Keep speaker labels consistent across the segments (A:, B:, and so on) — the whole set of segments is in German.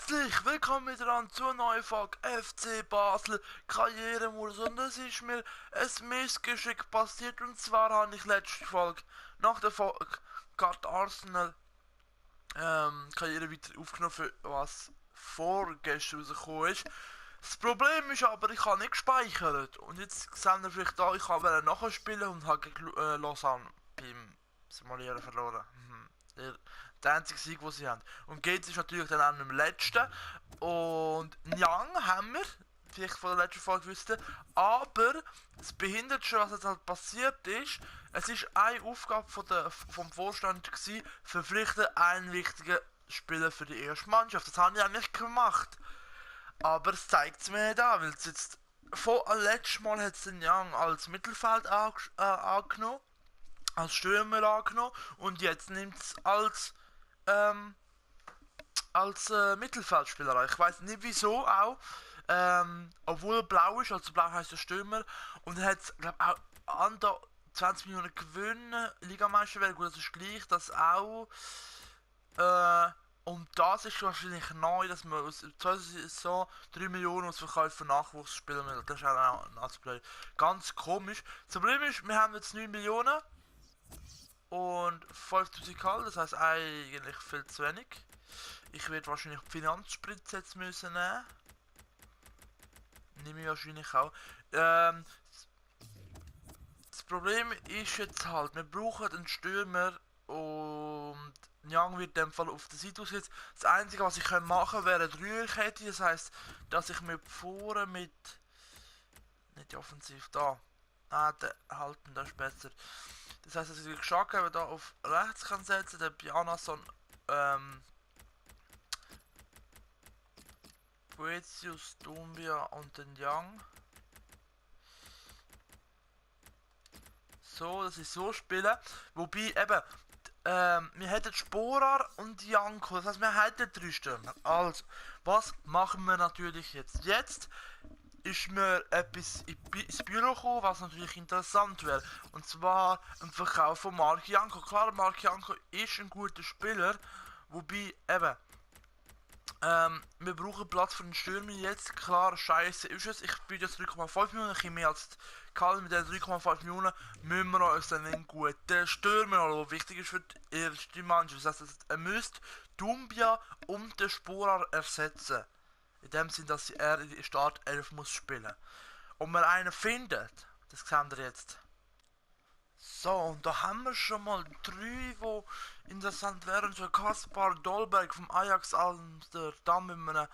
A: Herzlich willkommen wieder an zur neuen Folge FC Basel Karrieremodus, und es ist mir ein Missgeschick passiert, und zwar habe ich letzte Folge nach der Folge gerade Arsenal Karriere wieder aufgenommen, für was vorgestern rausgekommen ist. Das Problem ist aber, ich habe nicht gespeichert, und jetzt sehen wir vielleicht da, ich habe nachher spielen und habe gegen Lausanne beim Simulieren verloren. Der einzige Sieg, den sie haben. Und Gates ist natürlich dann auch im letzten. Und Nyang haben wir, vielleicht von der letzten Folge gewusst, aber das Behinderte, was jetzt halt passiert ist, es ist eine Aufgabe vom Vorstand gewesen, verpflichten einen wichtigen Spieler für die erste Mannschaft. Das habe ich eigentlich gemacht. Aber es zeigt es mir nicht an, weil es jetzt letztes Mal hat es den Young als Mittelfeld angenommen, als Stürmer angenommen, und jetzt nimmt es als Mittelfeldspieler an. Ich weiß nicht wieso auch, obwohl er blau ist, also blau heißt der Stürmer, und er hat, glaube ich, auch an der 20 Millionen gewinnen, Ligameister wäre gut, das ist gleich, das auch, und das ist wahrscheinlich neu, dass man aus so 3 Millionen aus Verkauf von Nachwuchsspielern will. Das ist auch ein Play. Ganz komisch. Das Problem ist, wir haben jetzt 9 Millionen und 5000 Kalt, das heißt eigentlich viel zu wenig. Ich werde wahrscheinlich die Finanzspritze jetzt müssen nehmen. Nehme ich wahrscheinlich auch. Das Problem ist jetzt halt, wir brauchen einen Stürmer, und Young wird in dem Fall auf der Seite ausgesetzt. Das Einzige, was ich machen kann, wäre eine Dreierkette. Das heisst, dass ich mir vorne mit... Nicht offensiv, da. Ah, der halten, das ist besser. Das heisst, dass ich Schaka da auf rechts kann setzen, der Bjarnason, Boetius, Dumbia und den Young. So, dass ich so spiele. Wobei eben, wir hätten Sporar und Janko, das heißt, wir hätten 3 Stürmer. Also, was machen wir natürlich jetzt? Jetzt ist mir etwas ins Büro gekommen, was natürlich interessant wäre. Und zwar ein Verkauf von Marc Janko. Klar, Marc Janko ist ein guter Spieler, wobei eben, wir brauchen Platz für den Stürmer jetzt. Klar, scheiße ist es. Ich biete jetzt 3,5 Millionen, ein bisschen mehr als Karl. Mit den 3,5 Millionen müssen wir uns dann einen guten Stürmer holen, der wichtig ist für die erste Mannschaft. Das heißt, er müsste Dumbia und den Sporar ersetzen. In dem Sinn, dass er in die Startelf muss spielen. Und wir einen findet, das sehen wir jetzt. So, und da haben wir schon mal 3, die interessant wären. So Kaspar Dolberg vom Ajax Amsterdam mit einem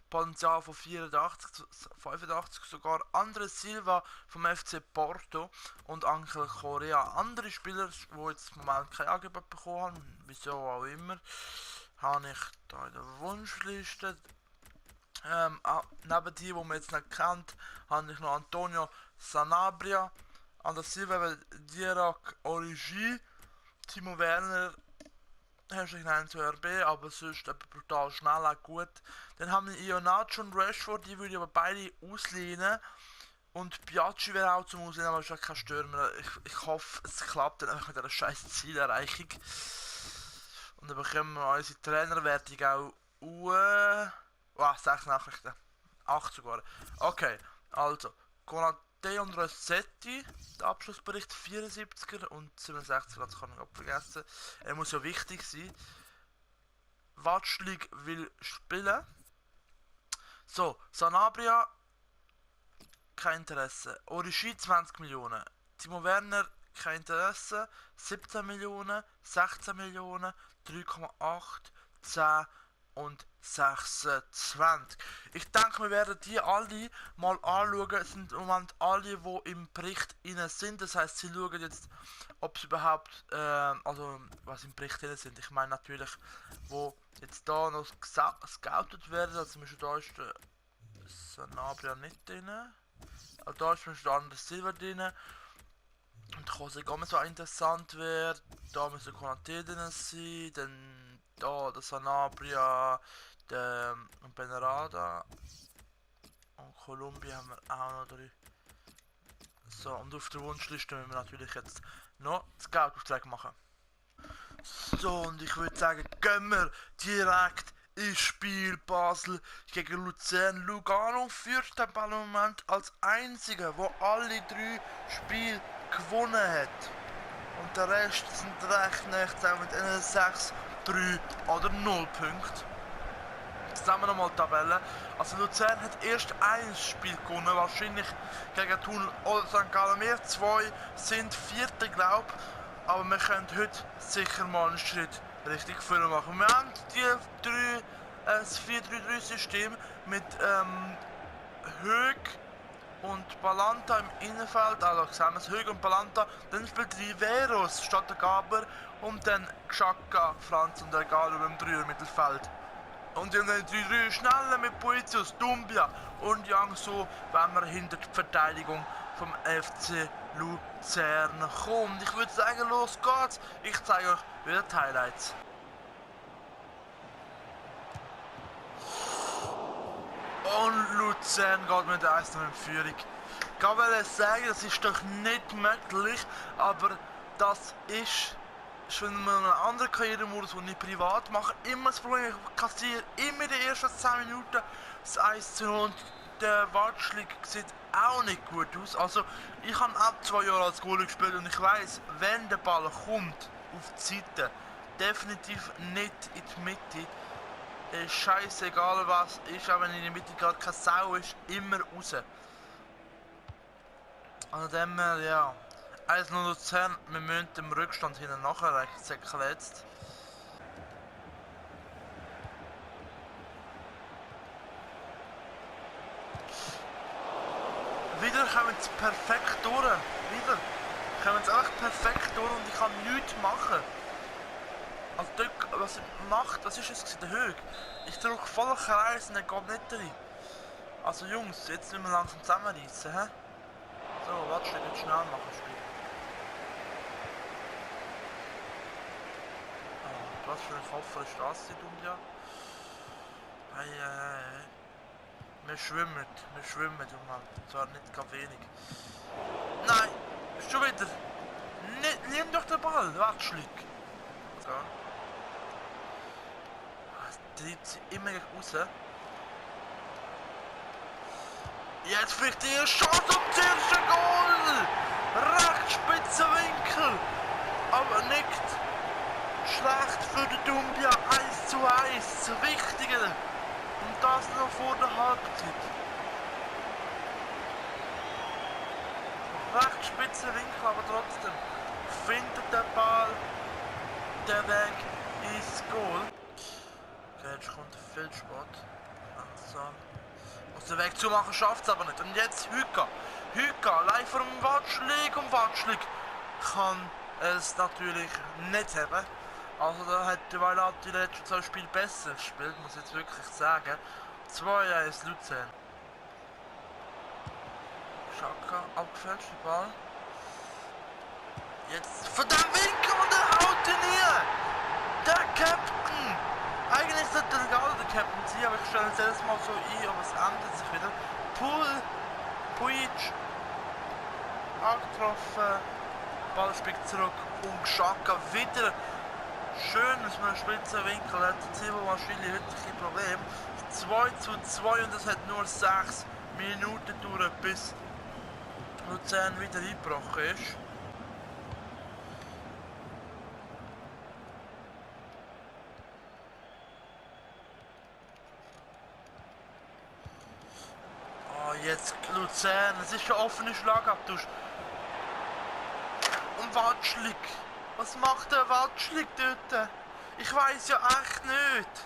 A: Potenzial von 84, 85 sogar. André Silva vom FC Porto und Angel Correa. Andere Spieler, die jetzt im Moment kein Angebot bekommen haben, wieso auch immer, habe ich da in der Wunschliste. Neben die man jetzt nicht kennt, habe ich noch Antonio Sanabria, Anders Silva, Dirac Origi, Timo Werner, hast du genannt zu RB, aber sonst brutal schnell, auch gut. Dann haben wir Ionacho und Rashford, die würde ich aber beide auslehnen. Und Piaggi wäre auch zum Auslehnen, aber ist auch kein Stürmer. Ich hoffe, es klappt dann einfach mit dieser scheiß Zielerreichung. Und dann bekommen wir unsere Trainerwertung auch 6 Nachrichten. 8 sogar. Okay, also, Konate und Rossetti, der Abschlussbericht 74er und 67er, das kann ich auch vergessen. Er muss ja wichtig sein. Watschlig will spielen. So, Sanabria, kein Interesse. Origi 20 Millionen. Timo Werner, kein Interesse. 17 Millionen, 16 Millionen, 3,8, 10 und 26. Ich denke, wir werden die alle mal anschauen. Es sind im Moment alle, die im Bericht inne sind. Das heißt, sie schauen jetzt, ob sie überhaupt, also was im Bericht inne sind. Ich meine natürlich, wo jetzt da noch gescoutet werden. Also da ist der Sanabria nicht drin. Also da ist der andere Silver drin. Und Jose Gomez, was interessant wäre. Da müssen Konate drin sein. Dann da der Sanabria, der Benrada und Kolumbien haben wir auch noch drin. So, und auf der Wunschliste müssen wir natürlich jetzt noch Scout-Aufträge machen. So, und ich würde sagen, gehen wir direkt ist Spiel Basel gegen Luzern. Lugano führt den Ball im Moment als einziger, wo alle 3 Spiele gewonnen hat. Und der Rest sind recht nah zusammen mit einer 6, 3 oder 0 Punkte. Zusammen nochmal die Tabelle. Also Luzern hat erst ein Spiel gewonnen, wahrscheinlich gegen Thun oder St. Gallen. Wir 2 sind Vierte, glaube ich. Aber wir können heute sicher mal einen Schritt richtig vorne machen. Wir haben das 4-3-3-System mit Hög und Balanta im Innenfeld. Also sehen wir es, Hög und Balanta. Dann spielt Riveros statt der Gaber und dann Xhaka, Franz und der Galo im Dreier-Mittelfeld. Und in den 3-3 schneller mit Boetius, Doumbia und Yang so, wenn wir hinter die Verteidigung vom FC Luzern kommt. Ich würde sagen, los geht's. Ich zeige euch wieder die Highlights. Und Luzern geht mit 1 in Führung. Ich kann sagen, das ist doch nicht möglich, aber das ist schon in einem anderen Karrieremodus, den ich privat mache, immer das Problem, ich kassiere immer in den ersten 10 Minuten das 1:0 und der Watschlik sieht auch nicht gut aus. Also ich habe ab 2 Jahren als Goalie gespielt und ich weiss, wenn der Ball kommt auf die Seite, definitiv nicht in die Mitte, ist scheißegal was ist, auch wenn in der Mitte gerade keine Sau ist, immer raus. Also dem ja. 1:0 Luzern, wir müssen dem Rückstand hinten nachher säckeln jetzt. Wieder kommen sie perfekt durch. Wieder kommen sie echt perfekt durch und ich kann nichts machen. Also dort, was macht, was ist es der Höhe? Ich drücke voller Kreis und er geht nicht rein. Also Jungs, jetzt müssen wir langsam zusammenreißen, hä? So, warte, jetzt schnell machen Spiel. Was für ein Kopf ist das, die Dunja? Wir schwimmen im Moment. Zwar nicht gar wenig. Nein, schon wieder. Nimm doch den Ball, Watschlik. So. Das treibt sie immer raus. Jetzt vielleicht die Chance auf das erste Goal! Recht spitzer Winkel! Aber nicht schlecht für den Doumbia, 1:1, das Wichtige. Und das noch vor der Halbzeit. Recht spitzer Winkel, aber trotzdem findet der Ball den Weg ins Goal. Okay, jetzt kommt der Feldsport. Langsam. Muss den Weg zumachen, schafft es aber nicht. Und jetzt Hüka. Hüka, live vom Watschlik und Watschlik kann es natürlich nicht haben. Also da hat der Weilat die letzten 2 Spiele besser gespielt, muss ich jetzt wirklich sagen. 2:1 Luzern. Xhaka, abgefälscht den Ball. Jetzt von dem Winkel und der haut ihn hier! Der Captain! Eigentlich sollte der Galo der Captain sein, aber ich stelle es jedes Mal so ein, aber es ändert sich wieder. Puic angetroffen, Ball spielt zurück und Xhaka wieder. Schön, dass man einen spitzen Winkel hat. Zivo wahrscheinlich heute kein Problem. 2:2 und es hat nur 6 Minuten gedauert, bis Luzern wieder eingebrochen ist. Oh, jetzt Luzern. Es ist schon offene Schlagabtausch. Und Watschlik. Was macht der Watschlik dort? Ich weiß ja echt nicht.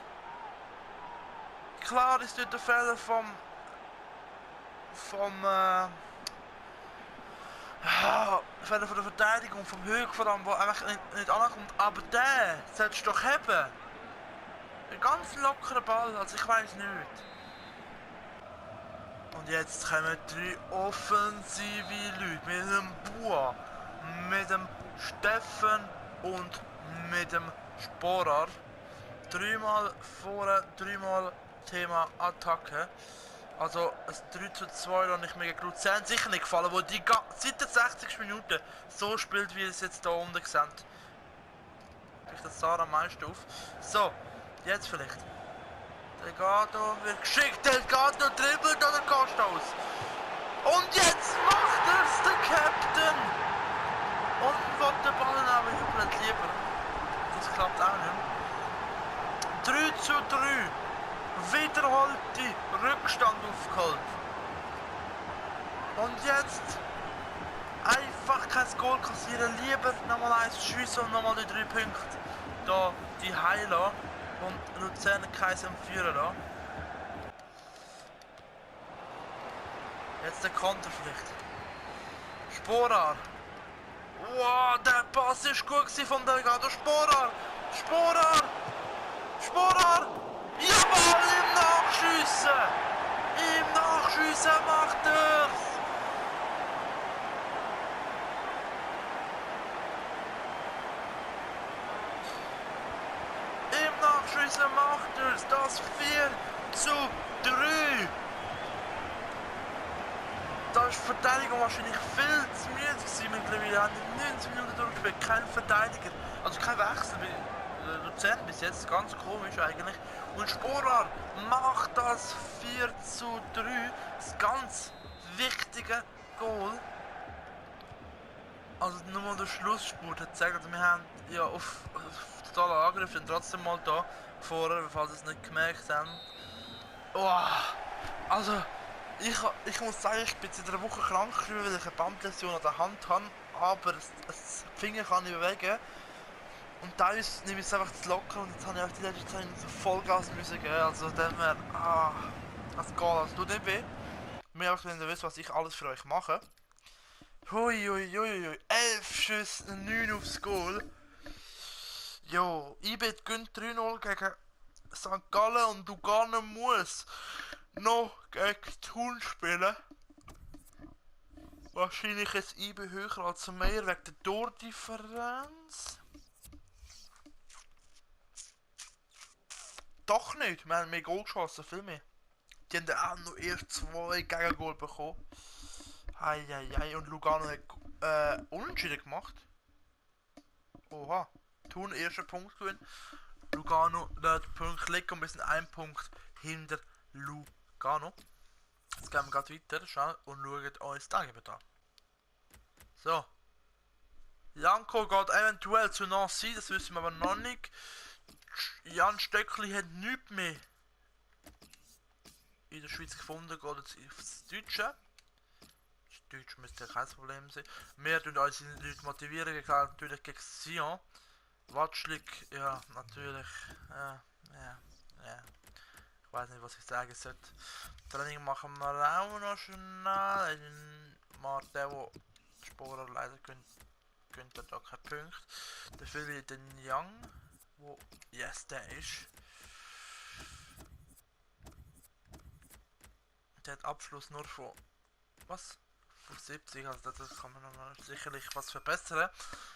A: Klar ist dort der Fehler vom Fehler von der Verteidigung, vom Höhe vor allem, der einfach nicht ankommt. Aber der solltest du doch haben. Ein ganz lockerer Ball, also ich weiß nicht. Und jetzt kommen 3 offensive Leute mit dem Bua, mit dem Steffen und mit dem Sporer. 3-mal vorne, 3-mal Thema Attacke. Also ein 3:2 lasse ich mir gegen Luzern sicher nicht gefallen, wo die seit den 60 Minuten so spielt, wie es jetzt hier unten seht. Kriegt das Sarah am meisten auf. So, jetzt vielleicht. Delgado wird geschickt. Delgado dribbelt oder Costa aus. Und jetzt macht es der Captain. Und will den Ball aber jubelt lieber. Das klappt auch nicht. 3:3. Wiederholte Rückstand aufgeholt. Und jetzt einfach kein Goal kassieren. Lieber nochmal eins schiessen und nochmal die 3 Punkte. Da die Heiler und Luzern keins am Führen da. Jetzt der Konter vielleicht. Sporar. Wow, der Pass ist gut von Delgado. Sporar. Sporar. Sporar. Jawohl, im Nachschiessen. Im Nachschiessen macht er's. Im Nachschiessen macht er's. Das 4:3. Da ist die Verteidigung wahrscheinlich viel zu müde gewesen mittlerweile. Wir haben 90 Minuten durchgespielt, kein Verteidiger. Also kein Wechsel bei Luzern bis jetzt, ganz komisch eigentlich. Und Sporar macht das 4:3, das ganz wichtige Goal. Also nur mal der Schlussspurt hat gezeigt, also wir haben ja auf totalen Angriff und trotzdem mal da vorher, falls ihr es nicht gemerkt habt. Oh, also ich muss sagen, ich bin seit einer Woche krank geschrieben, weil ich eine Bandläsion an der Hand habe, aber das Finger kann ich bewegen. Und teilweise nehme ich es einfach zu locker und jetzt habe ich auch die letzte Zeit so Vollgas müssen geben, also dann wäre, das geht, also tut nicht weh. Mehr einfach, wenn ihr wisst, was ich alles für euch mache. Hui, 11 Schüsse, 9 aufs Goal. Jo, IB gönnt 3:0 gegen St. Gallen und Lugano muss noch gegen Thun spielen. Wahrscheinlich ist IB höher als mehr wegen der Tordifferenz. Doch nicht, wir haben mehr Goal geschossen, viel mehr. Die haben auch noch erst 2 Gegengol bekommen. Heieiei, und Lugano hat Unentschieden gemacht. Oha, Thun erster Punkt gewinnen. Lugano den Punkt liegen und wir sind 1 Punkt hinter Lugano. Jetzt gehen wir gerade weiter schauen und schauen uns das Angebot an. So. Janko geht eventuell zu Nancy, das wissen wir aber noch nicht. Jan Stöckli hat nichts mehr in der Schweiz gefunden, geht jetzt aufs Deutsche. Das Deutsch müsste ja kein Problem sein. Wir tun unsere Leute motivieren, natürlich gegen Sion. Watschlik, ja, natürlich. Ja. Ich weiß nicht, was ich sagen sollte. Training machen wir auch noch schnell. Marteo Sporer leider gönnt da keinen Punkt. Dafür wird den Young, wo yes, der ist. Der hat Abschluss nur von was? Von 70, also das kann man noch sicherlich was verbessern.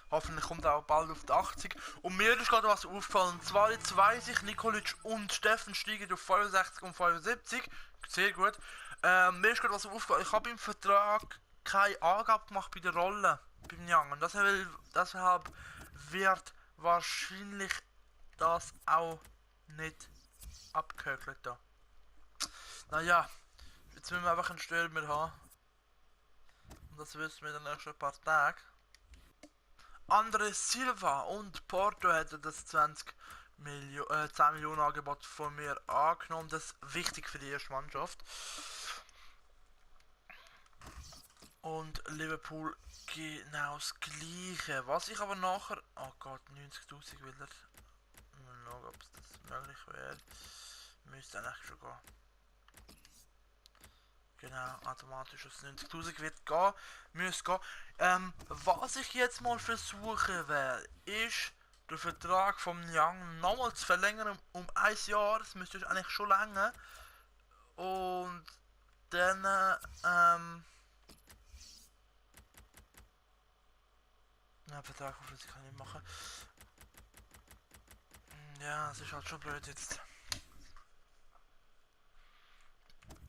A: Hoffentlich kommt er auch bald auf die 80. Und mir ist gerade was aufgefallen. Und zwar jetzt weiss ich, Nikolic und Steffen steigen auf 65 und 75. Sehr gut. Mir ist gerade was aufgefallen. Ich habe im Vertrag keine Angabe gemacht bei der Rolle beim Young. Und deshalb wird wahrscheinlich das auch nicht abgehökelt da. Naja, jetzt müssen wir einfach einen Stürmer haben. Und das wissen wir in den nächsten paar Tagen. André Silva und Porto hätten das 10 Millionen Angebot von mir angenommen. Das ist wichtig für die erste Mannschaft. Und Liverpool genau das gleiche. Was ich aber nachher... Oh Gott, 90'000 will er. Mal schauen, ob es das möglich wäre. Müsste eigentlich schon gehen. Genau, automatisch auf 90'000 wird gehen, müsste gehen. Was ich jetzt mal versuchen werde, ist den Vertrag vom Young nochmal zu verlängern um 1 Jahr. Das müsste eigentlich schon länger. Und dann, Vertrag auf das kann ich nicht machen. Ja, es ist halt schon blöd jetzt.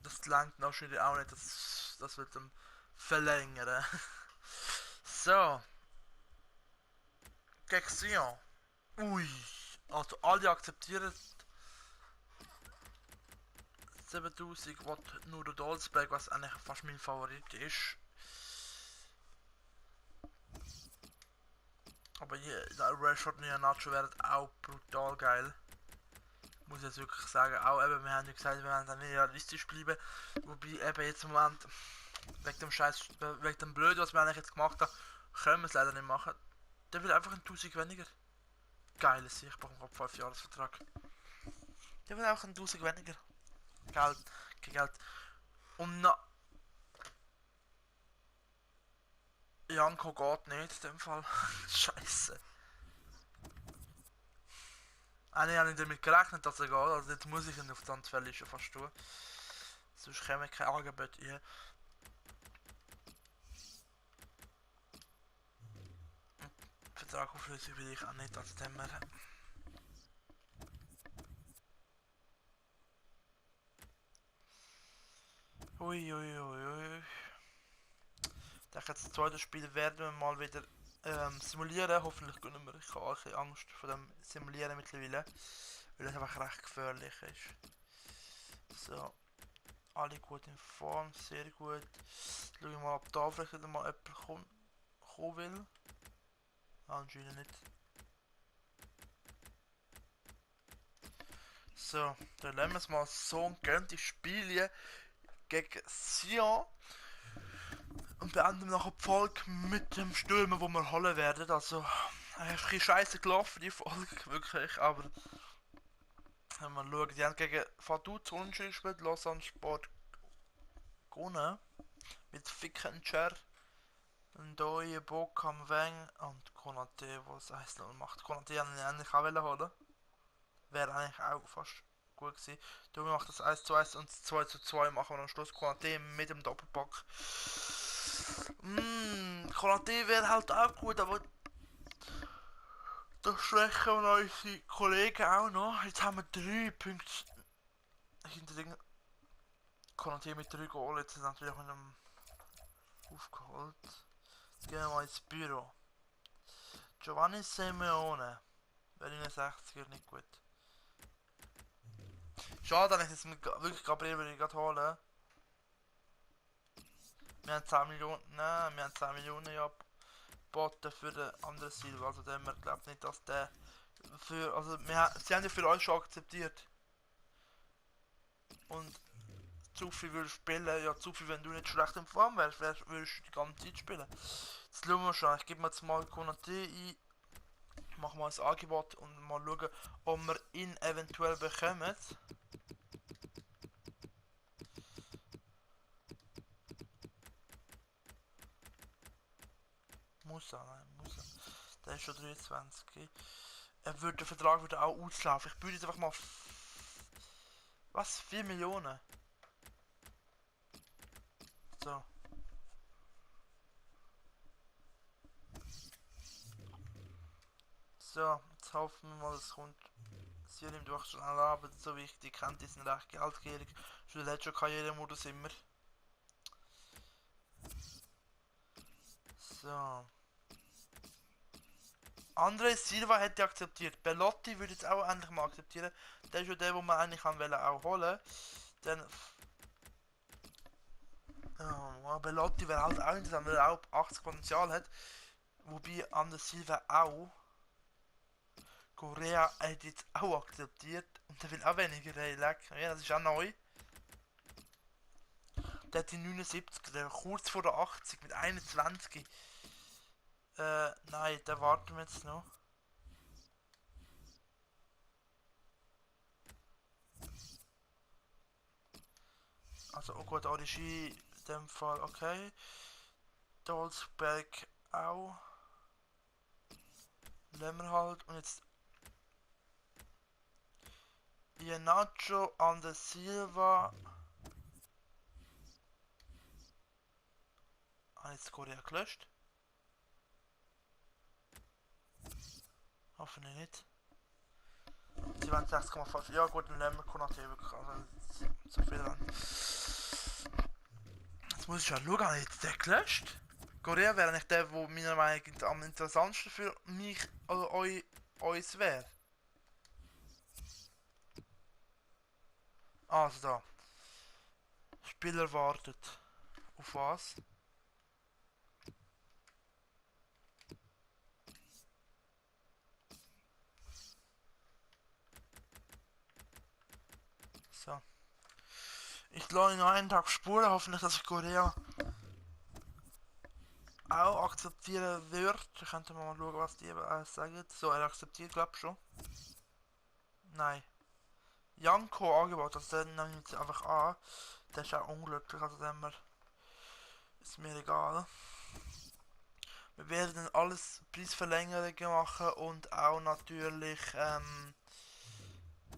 A: Das langt natürlich auch nicht, das wird dann verlängern. So. Gegen Sion. Ui. Also alle akzeptieren 7000 Watt nur der Dolzberg, was eigentlich fast mein Favorit ist. Aber hier, der Rashford und Nacho wären auch brutal geil. Muss ich jetzt wirklich sagen. Auch eben, wir haben ja gesagt, wir werden dann realistisch bleiben. Wobei eben jetzt im Moment, wegen dem Scheiß, wegen dem Blöd, was wir eigentlich jetzt gemacht haben, können wir es leider nicht machen. Der will einfach 1000 weniger. Geiles, ich brauche einen 5 Jahresvertrag. Der will auch 1000 weniger. Geld, kein Geld. Und na. Janko geht nicht in dem Fall. Scheiße. Eigentlich habe ich damit gerechnet, dass er geht. Also jetzt muss ich ihn auf die Anfälle schon fast tun. Sonst kommen keine Angebote hier. Vertrag auflösen will ich auch nicht, als dem wir. Uiuiuiui. Ich denke, das zweite Spiel werden wir mal wieder simulieren. Hoffentlich können wir. Ich habe auch ein bisschen Angst vor dem Simulieren mittlerweile. Weil es einfach recht gefährlich ist. So. Alle gut in Form, sehr gut. Schauen wir mal, ob da vielleicht wieder mal jemand kommen will. Anscheinend nicht. So, dann lassen wir es mal so und gehen die Spiele gegen Sion. Und beenden nachher die Folge mit dem Stürmen, wo wir holen werden. Also, ein bisschen scheiße gelaufen, die Folge, wirklich. Aber, wenn wir schauen, die haben gegen Vaduz unentschieden gespielt, Lausanne Sport gewonnen. Mit Fickencher, Ndoye, Bokam, Weng und Konate, was 1-0 macht. Konate haben ihn eigentlich auch holen. Wäre eigentlich auch fast gut gewesen. Du machst das 1:1 und das 2:2 machen wir am Schluss. Konate mit dem Doppelpack. Konate wäre halt auch gut, aber da schwächen wir unsere Kollegen auch noch. Jetzt haben wir 3 Punkte hinter den Konate mit 3 Goal. Jetzt ist natürlich mit einem aufgeholt. Jetzt gehen wir mal ins Büro. Giovanni Simeone. Berliner 60er, nicht gut. Schade, dass ich jetzt wirklich Gabriel will ich gerade holen. Wir haben 10 Millionen, nein, wir haben 10 Millionen ja geboten für den anderen Silva, also der glaubt nicht, dass der für, also sie haben ja für euch schon akzeptiert. Und Zufi will spielen, ja Zufi, wenn du nicht schlecht in Form wärst, würdest du die ganze Zeit spielen. Jetzt schauen wir schon, ich gebe mir jetzt mal Konate ein, machen wir ein Angebot und mal schauen, ob wir ihn eventuell bekommen. Muss er. Der ist schon 23. Der Vertrag würde auch auslaufen. Ich würde jetzt einfach mal. Was? 4 Millionen? So. So, jetzt hoffen wir mal, es kommt. Sie nimmt einfach schnell an, aber so wichtig, kennt ist nicht recht geldgierig. Schon der letzte Karrieremodus immer. So. André Silva hätte akzeptiert. Bellotti würde jetzt auch endlich mal akzeptieren. Der ist ja der, wo man eigentlich auch holen. Dann. Ja, Bellotti wäre halt auch interessant, weil er auch 80 Potenzial hat. Wobei André Silva auch. Korea hat jetzt auch akzeptiert. Und der will auch weniger leck. Ja, das ist auch neu. Der hat die 79, der kurz vor der 80 mit 21. Nein, da warten wir jetzt noch. Also, oh gut, Origi in dem Fall, okay. Dolzberg auch. Lassen wir halt. Und jetzt. Iheanacho, André Silva. Habe ich jetzt Korea gelöscht? Hoffentlich nicht. 67,5. Ja gut, dann nehmen wir Konate wirklich. Also, so viel dran. Jetzt muss ich ja schauen, habe ich jetzt den gelöscht? Korea wäre nicht der, wo meiner Meinung nach am interessantesten für mich oder uns wäre. Also da. Spieler wartet. Auf was? So. Ich lasse ihn noch einen Tag spuren, hoffentlich, dass ich Korea auch akzeptieren wird. Ich könnte mal schauen, was die sagen. So, er akzeptiert, glaube ich schon. Nein. Janko angebaut, also den nehme ich jetzt einfach an. Der ist auch unglücklich, also den wir... Ist mir egal. Wir werden alles Preisverlängerungen machen und auch natürlich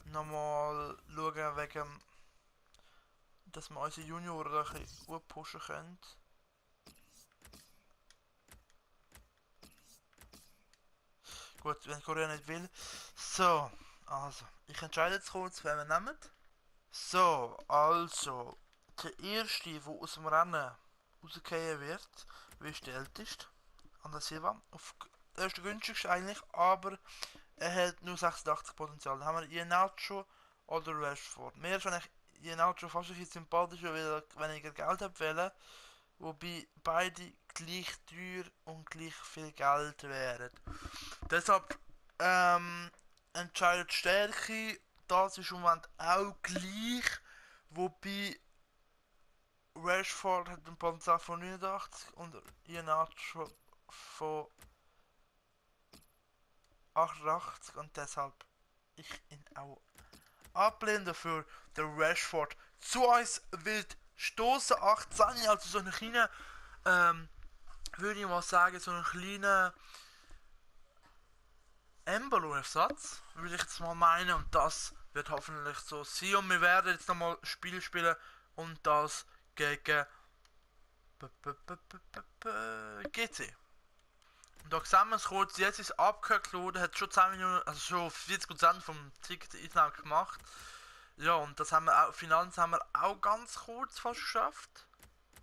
A: nochmal schauen wegen, dass wir unsere Junioren ein bisschen gut pushen können. Gut, wenn Korea nicht will. So, also, ich entscheide jetzt kurz, wen wir nehmen. So, also, der erste, der aus dem Rennen rausgehen wird, ist der älteste. André Silva. Der ist der günstigste eigentlich, aber er hat nur 86 Potenzial. Dann haben wir Iheanacho oder Rashford. Mir ist eigentlich Iheanacho fast ein bisschen sympathischer, weil er weniger Geld hat wollen. Wobei beide gleich teuer und gleich viel Geld wären. Deshalb entscheidet Stärke, das ist im Moment auch gleich. Wobei Rashford hat einen Potenzial von 89 und Iheanacho von 88 und deshalb ich ihn auch ablehne dafür. Der Rashford zu uns wird stoßen 18, also so eine kleine, würde ich mal sagen, so einen kleinen Embolo-Ersatz, würde ich jetzt mal meinen, und das wird hoffentlich so sein und wir werden jetzt nochmal Spiel spielen und das gegen GC. Und da sehen wir es kurz, jetzt ist es abgehakt worden, hat schon 10 Minuten, also schon 40% vom Ticket Eintrag gemacht. Ja, und das haben wir auch, Finanzen haben wir auch ganz kurz fast geschafft.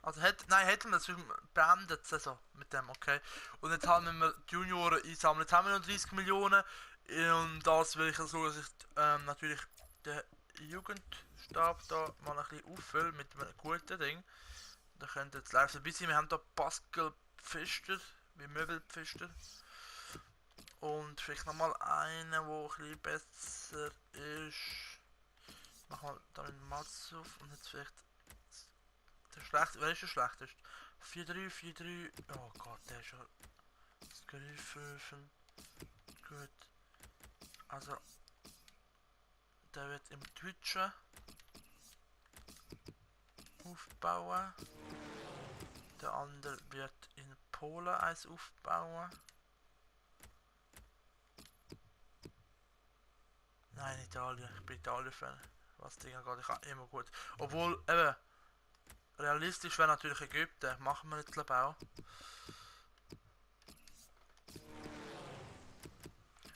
A: Also hätten wir es beendet, Saison mit dem, okay. Und jetzt haben wir die Junioren einsammeln, jetzt haben wir noch 30 Millionen. Und das will ich so, dass ich natürlich den Jugendstab da mal ein bisschen auffüllen mit einem guten Ding. Da könnt ihr jetzt live ein bisschen, wir haben da Pascal Pfister, wie Möbelpfister. Und vielleicht nochmal einen, der ein bisschen besser ist. Mach mal da mit Mats auf und jetzt vielleicht der schlechteste. Wer ist der schlechteste? 4-3, 4-3. Oh Gott, der ist ja Grifföfen. Gut. Also, der wird im Deutschen aufbauen. Der andere wird in Polen eins aufbauen. Nein, Italien. Ich bin Italien-Fan. Was Dinge geht, ich habe immer gut. Obwohl, eben, realistisch wäre natürlich Ägypten. Machen wir jetzt glaube auch.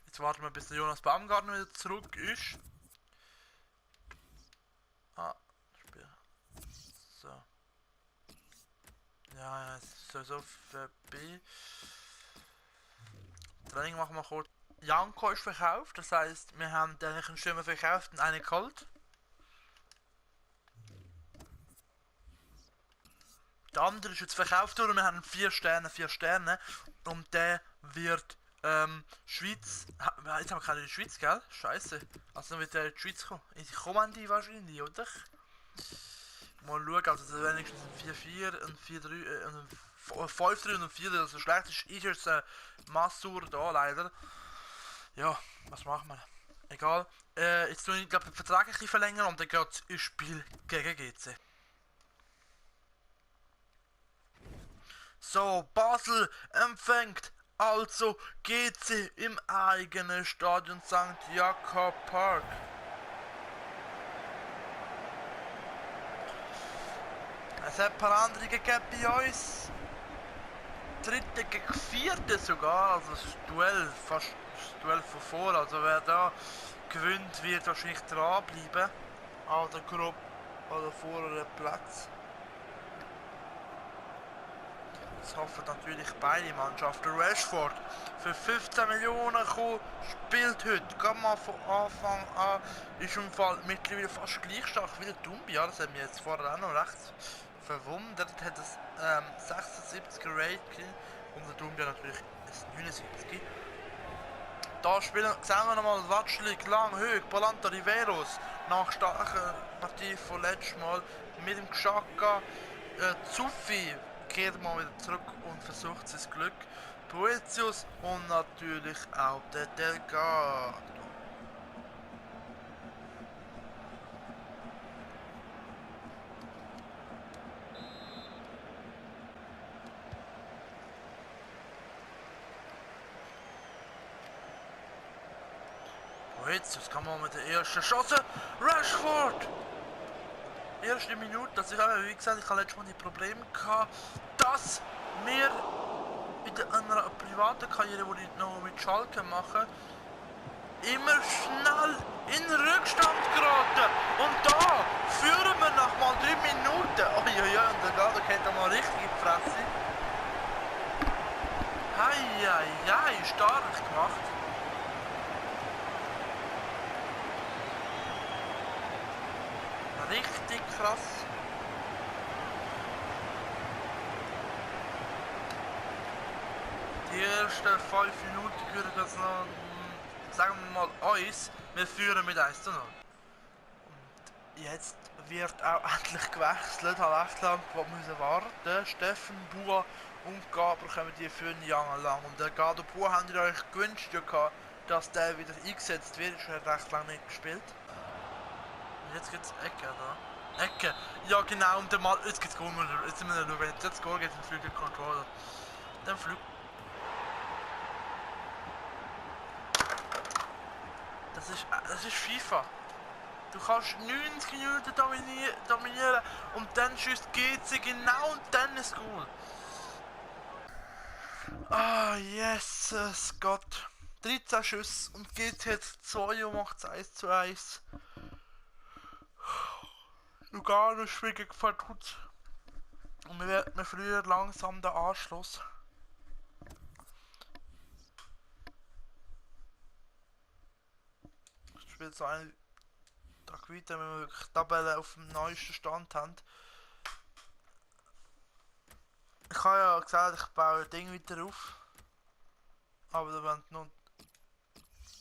A: Jetzt warten wir, bis der Jonas Baumgartner wieder zurück ist. Ah, Spiel. So. Ja, es ist sowieso vorbei. Training machen wir kurz. Janko ist verkauft, das heisst, wir haben eigentlich einen Stürmer verkauft und einen geholt. Der andere ist jetzt verkauft worden, wir haben 4 Sterne und der wird Schweiz. Jetzt haben wir keine Schweiz, gell? Scheiße. Also dann wird der in die Schweiz kommen. In die kommende wahrscheinlich, oder? Mal schauen, also das wäre wenigstens ein 4-4, ein 4-3, ein 5-3 und ein 4-3. Also schlecht ist jetzt Massur da leider. Ja, was machen wir? Egal. Jetzt tue ich glaube den Vertrag ein bisschen verlängern und dann geht es ins Spiel gegen GC. So, Basel empfängt also GC im eigenen Stadion St. Jakob Park. Es hat ein paar andere gegeben bei uns. Dritte gegen vierte sogar, also das Duell, fast das Duell von vor. Also wer da gewinnt, wird wahrscheinlich dranbleiben an der Gruppe oder vorderen Platz. Das hoffen natürlich beide Mannschaften. Rashford für 15 Millionen gekommen, spielt heute, gerade mal von Anfang an, ist im Fall mittlerweile fast gleich stark wie der Dumbi. Ja, das hat mich jetzt vorher auch noch recht verwundert. Hat es 76 Rating und der Dumbi natürlich ist 79. Da sehen wir nochmal Watschlik, lang, hoch, Balanta Riveros, nach starker Partie von letztes Mal mit dem Xhaka. Zuffi kehrt mal wieder zurück und versucht sein Glück. Boetius und natürlich auch der Delgado. Boetius kann man mit der ersten Chance. Rashford! Erste Minute, dass ich habe, wie gesagt, ich habe letztes Mal die Probleme gehabt, dass wir in einer privaten Karriere, die ich noch mit Schalke mache, immer schnell in Rückstand geraten. Und da führen wir nach mal 3 Minuten. Oh ja, und der Gado geht da mal richtig in die Fresse. Hei, stark gemacht. Richtig krass. Die ersten 5 Minuten gehören jetzt noch, sagen wir mal, uns. Wir führen mit 1:0. Und jetzt wird auch endlich gewechselt. Ich habe echt lange warten. Steffen, Bua und Gaber kommen die für ein Jahr lang. Und der Gado Bua habt ihr euch gewünscht, dass der wieder eingesetzt wird. Er hat recht lange nicht gespielt. Jetzt geht's Ecke, da. Ecke. Ja genau, und dann mal. Jetzt geht's Goal. Jetzt sind wir schauen, wenn jetzt Goal geht, dann fliegt der Controller. Dann fliegt. Das ist FIFA. Du kannst 90 Minuten dominieren und dann schießt GC genau und dann ist Goal. Ah, Jesus Gott. 13 Schüsse und GC hat 2 und macht es 1:1. Lugano spielt gegen Vaduz. Und wir verlieren langsam den Anschluss. Ich spiele so einen Tag weiter, wenn wir wirklich die Tabelle auf dem neuesten Stand haben. Ich habe ja gesagt, ich baue ein Ding weiter auf. Aber da wollen noch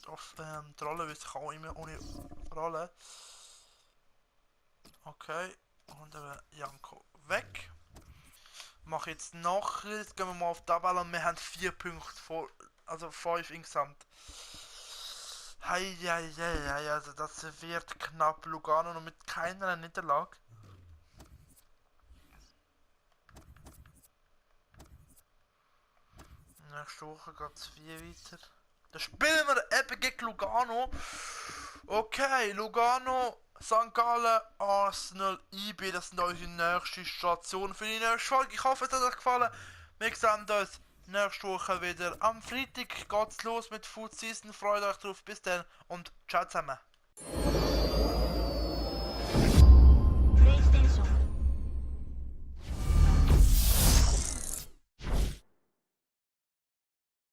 A: auf die Rolle, weil ich kann auch immer ohne Rolle. Okay, und Janko weg. Mach jetzt nachher, jetzt gehen wir mal auf die Tabelle und wir haben 4 Punkte vor, also 5 insgesamt. Hei, also das wird knapp. Lugano noch mit keiner Niederlage. Nächste Woche geht es 4 weiter. Dann spielen wir eben gegen Lugano. Okay, Lugano, St. Gallen, Arsenal, IB, das sind unsere nächste Station für die nächste Folge. Ich hoffe, es hat euch gefallen. Wir sehen uns nächste Woche wieder. Am Freitag geht's los mit Food Season. Freut euch drauf. Bis dann und ciao zusammen.